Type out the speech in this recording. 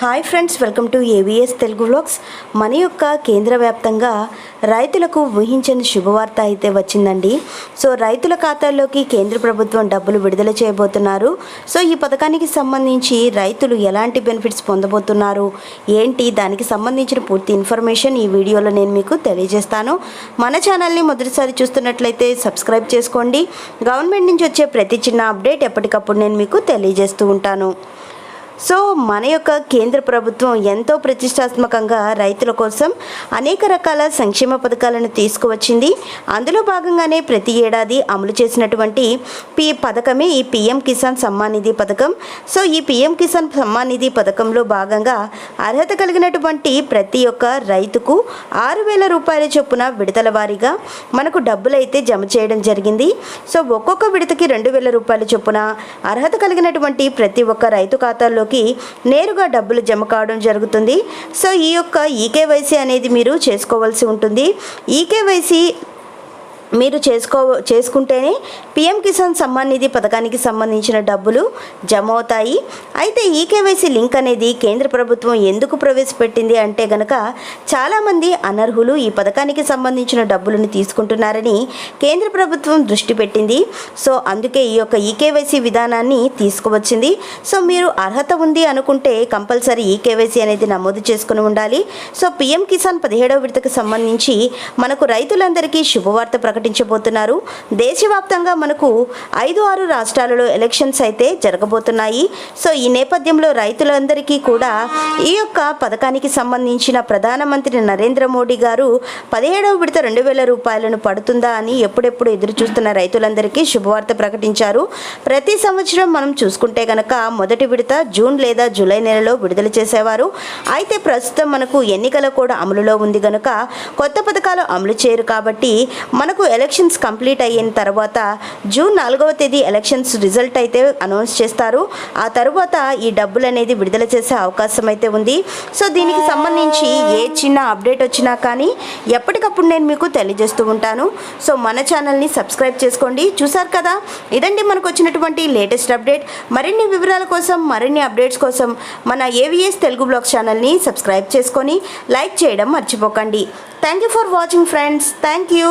Hi friends, welcome to AVS Telugu vlogs. మన యొక్క కేంద్ర వ్యాప్తంగా రైతులకు ఊహించని శుభవార్త అయితే వచ్చిందండి. సో రైతుల ఖాతాల్లోకి కేంద్ర ప్రభుత్వం డబ్బులు విడుదల చేయబోతున్నారు. సో ఈ పథకానికి సంబంధించి రైతులు ఎలాంటి బెనిఫిట్స్ పొందబోతున్నారు ఏంటి, దానికి సంబంధించిన పూర్తి ఇన్ఫర్మేషన్ ఈ వీడియోలో నేను మీకు తెలియజేస్తాను. మన ఛానల్ని మొదటిసారి చూస్తున్నట్లయితే సబ్స్క్రైబ్ చేసుకోండి. గవర్నమెంట్ నుంచి వచ్చే ప్రతి చిన్న అప్డేట్ ఎప్పటికప్పుడు నేను మీకు తెలియజేస్తూ ఉంటాను. సో మన యొక్క కేంద్ర ప్రభుత్వం ఎంతో ప్రతిష్టాత్మకంగా రైతుల కోసం అనేక రకాల సంక్షేమ పథకాలను తీసుకువచ్చింది. అందులో భాగంగానే ప్రతి ఏడాది అమలు చేసినటువంటి పథకమే ఈ పిఎం కిసాన్ సమ్మాన్ నిధి పథకం. సో ఈ పిఎం కిసాన్ సమ్మాన్ నిధి పథకంలో భాగంగా అర్హత కలిగినటువంటి ప్రతి ఒక్క రైతుకు 6,000 రూపాయల చొప్పున విడతల వారీగా మనకు డబ్బులు అయితే జమ చేయడం జరిగింది. సో ఒక్కొక్క విడతకి 2,000 రూపాయల చొప్పున అర్హత కలిగినటువంటి ప్రతి ఒక్క రైతు ఖాతాల్లో నేరుగా డబ్బులు జమ కావడం జరుగుతుంది. సో ఈ యొక్క ఈకేవైసీ అనేది మీరు చేసుకోవాల్సి ఉంటుంది. ఈకేవైసీ మీరు చేసుకుంటేనే పిఎం కిసాన్ సమ్మాన్ నిధి పథకానికి సంబంధించిన డబ్బులు జమ అవుతాయి. అయితే ఈకేవైసీ లింక్ అనేది కేంద్ర ప్రభుత్వం ఎందుకు ప్రవేశపెట్టింది అంటే గనక చాలామంది అనర్హులు ఈ పథకానికి సంబంధించిన డబ్బులను తీసుకుంటున్నారని కేంద్ర ప్రభుత్వం దృష్టి పెట్టింది. సో అందుకే ఈ యొక్క ఈకేవైసీ విధానాన్ని తీసుకువచ్చింది. సో మీరు అర్హత ఉంది అనుకుంటే కంపల్సరీ ఈకేవైసీ అనేది నమోదు చేసుకుని ఉండాలి. సో పిఎం కిసాన్ 17వ విడతకు సంబంధించి మనకు రైతులందరికీ శుభవార్త ప్రకటించబోతున్నారు. దేశవ్యాప్తంగా మనకు 5-6 రాష్ట్రాలలో ఎలక్షన్స్ అయితే జరగబోతున్నాయి. సో ఈ నేపథ్యంలో రైతులందరికీ కూడా ఈ యొక్క పథకానికి సంబంధించిన ప్రధానమంత్రి నరేంద్ర మోడీ గారు 17వ విడత 2,000 రూపాయలను పడుతుందా అని ఎప్పుడెప్పుడు ఎదురు చూస్తున్న రైతులందరికీ శుభవార్త ప్రకటించారు. ప్రతి సంవత్సరం మనం చూసుకుంటే గనక మొదటి విడత జూన్ లేదా జూలై నెలలో విడుదల చేసేవారు. అయితే ప్రస్తుతం మనకు ఎన్నికల కూడా అమలులో ఉంది కనుక కొత్త పథకాలు అమలు చేయరు. కాబట్టి మనకు ఎలక్షన్స్ కంప్లీట్ అయిన తర్వాత జూన్ 4వ తేదీ ఎలక్షన్స్ రిజల్ట్ అయితే అనౌన్స్ చేస్తారు. ఆ తర్వాత ఈ డబ్బులు అనేది విడుదల చేసే అవకాశం అయితే ఉంది. సో దీనికి సంబంధించి ఏ చిన్న అప్డేట్ వచ్చినా కానీ ఎప్పటికప్పుడు నేను మీకు తెలియజేస్తూ ఉంటాను. సో మన ఛానల్ని సబ్స్క్రైబ్ చేసుకోండి. చూసారు కదా, ఇదండి మనకు వచ్చినటువంటి లేటెస్ట్ అప్డేట్. మరిన్ని వివరాల కోసం, మరిన్ని అప్డేట్స్ కోసం మన ఏవిఎస్ తెలుగు బ్లాగ్స్ ఛానల్ని సబ్స్క్రైబ్ చేసుకొని లైక్ చేయడం మర్చిపోకండి. Thank you for watching friends. Thank you.